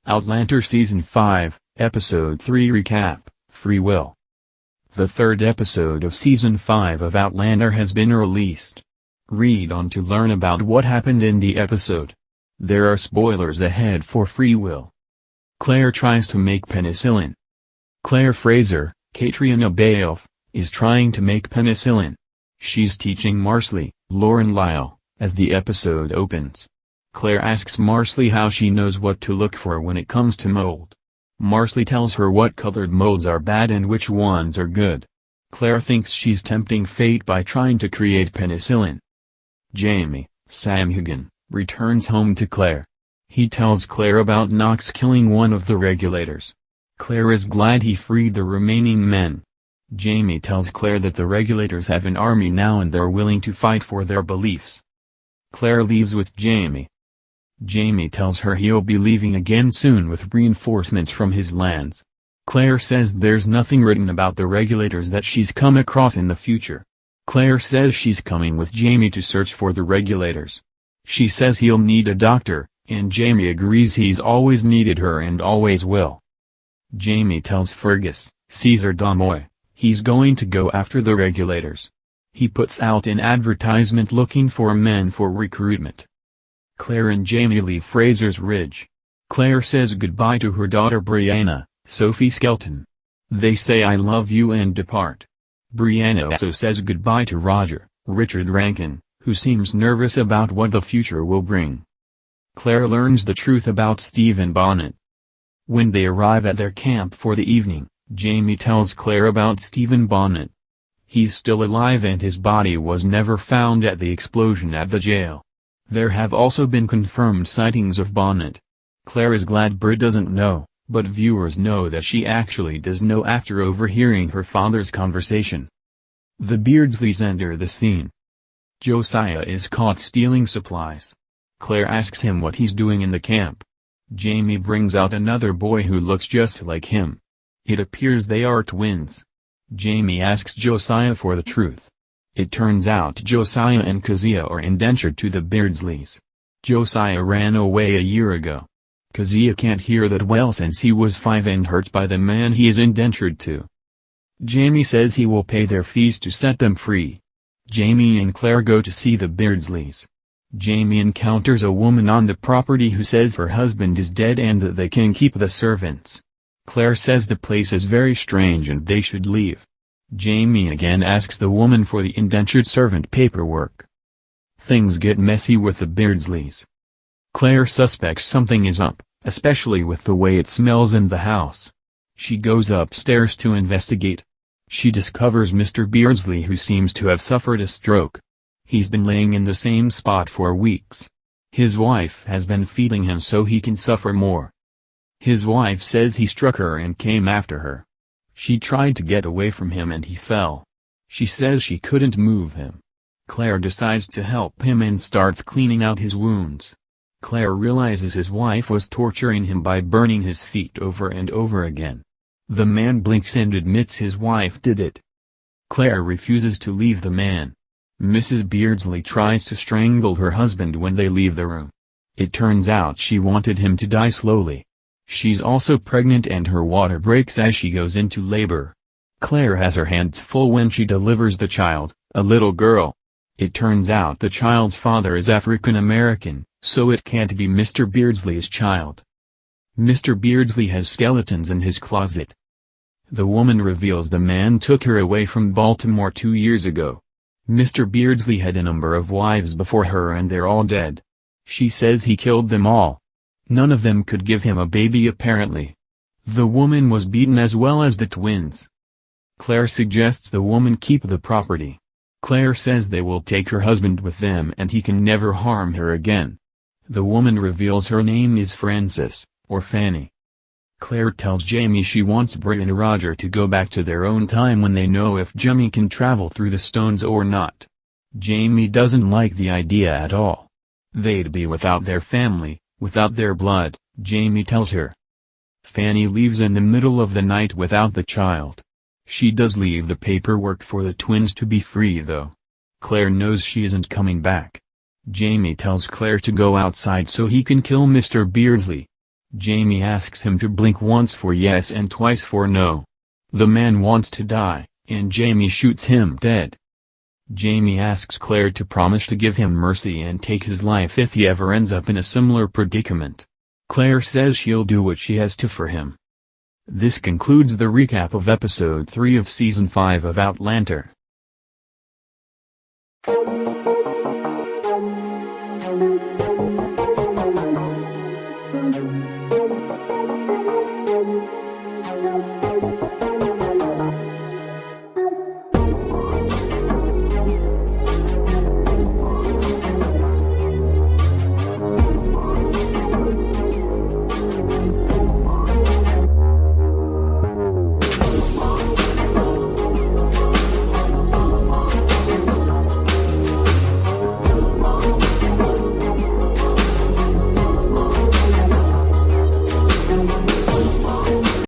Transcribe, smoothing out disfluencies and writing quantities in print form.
Outlander Season 5, Episode 3 Recap, Free Will. The third episode of Season 5 of Outlander has been released. Read on to learn about what happened in the episode. There are spoilers ahead for Free Will. Claire tries to make penicillin. Claire Fraser, Katrina Balfe, is trying to make penicillin. She's teaching Marsley, Lauren Lyle, as the episode opens. Claire asks Marsley how she knows what to look for when it comes to mold. Marsley tells her what colored molds are bad and which ones are good. Claire thinks she's tempting fate by trying to create penicillin. Jamie, Sam Hugan, returns home to Claire. He tells Claire about Knox killing one of the regulators. Claire is glad he freed the remaining men. Jamie tells Claire that the regulators have an army now and they're willing to fight for their beliefs. Claire leaves with Jamie. Jamie tells her he'll be leaving again soon with reinforcements from his lands. Claire says there's nothing written about the regulators that she's come across in the future. Claire says she's coming with Jamie to search for the regulators. She says he'll need a doctor, and Jamie agrees he's always needed her and always will. Jamie tells Fergus, Caesar Damoy, he's going to go after the regulators. He puts out an advertisement looking for men for recruitment. Claire and Jamie leave Fraser's Ridge. Claire says goodbye to her daughter Brianna, Sophie Skelton. They say I love you and depart. Brianna also says goodbye to Roger, Richard Rankin, who seems nervous about what the future will bring. Claire learns the truth about Stephen Bonnet. When they arrive at their camp for the evening, Jamie tells Claire about Stephen Bonnet. He's still alive and his body was never found at the explosion at the jail. There have also been confirmed sightings of Bonnet. Claire is glad Brit doesn't know, but viewers know that she actually does know after overhearing her father's conversation. The Beardsleys enter the scene. Josiah is caught stealing supplies. Claire asks him what he's doing in the camp. Jamie brings out another boy who looks just like him. It appears they are twins. Jamie asks Josiah for the truth. It turns out Josiah and Kezia are indentured to the Beardsleys. Josiah ran away a year ago. Kezia can't hear that well since he was 5 and hurt by the man he is indentured to. Jamie says he will pay their fees to set them free. Jamie and Claire go to see the Beardsleys. Jamie encounters a woman on the property who says her husband is dead and that they can keep the servants. Claire says the place is very strange and they should leave. Jamie again asks the woman for the indentured servant paperwork. Things get messy with the Beardsleys. Claire suspects something is up, especially with the way it smells in the house. She goes upstairs to investigate. She discovers Mr. Beardsley, who seems to have suffered a stroke. He's been laying in the same spot for weeks. His wife has been feeding him so he can suffer more. His wife says he struck her and came after her. She tried to get away from him and he fell. She says she couldn't move him. Claire decides to help him and starts cleaning out his wounds. Claire realizes his wife was torturing him by burning his feet over and over again. The man blinks and admits his wife did it. Claire refuses to leave the man. Mrs. Beardsley tries to strangle her husband when they leave the room. It turns out she wanted him to die slowly. She's also pregnant and her water breaks as she goes into labor. Claire has her hands full when she delivers the child, a little girl. It turns out the child's father is African American, so it can't be Mr. Beardsley's child. Mr. Beardsley has skeletons in his closet. The woman reveals the man took her away from Baltimore 2 years ago. Mr. Beardsley had a number of wives before her and they're all dead. She says he killed them all. None of them could give him a baby apparently. The woman was beaten as well as the twins. Claire suggests the woman keep the property. Claire says they will take her husband with them and he can never harm her again. The woman reveals her name is Frances, or Fanny. Claire tells Jamie she wants Brit and Roger to go back to their own time when they know if Jamie can travel through the stones or not. Jamie doesn't like the idea at all. They'd be without their family, without their blood, Jamie tells her. Fanny leaves in the middle of the night without the child. She does leave the paperwork for the twins to be free though. Claire knows she isn't coming back. Jamie tells Claire to go outside so he can kill Mr. Beardsley. Jamie asks him to blink once for yes and twice for no. The man wants to die, and Jamie shoots him dead. Jamie asks Claire to promise to give him mercy and take his life if he ever ends up in a similar predicament. Claire says she'll do what she has to for him. This concludes the recap of episode 3 of season 5 of Outlander.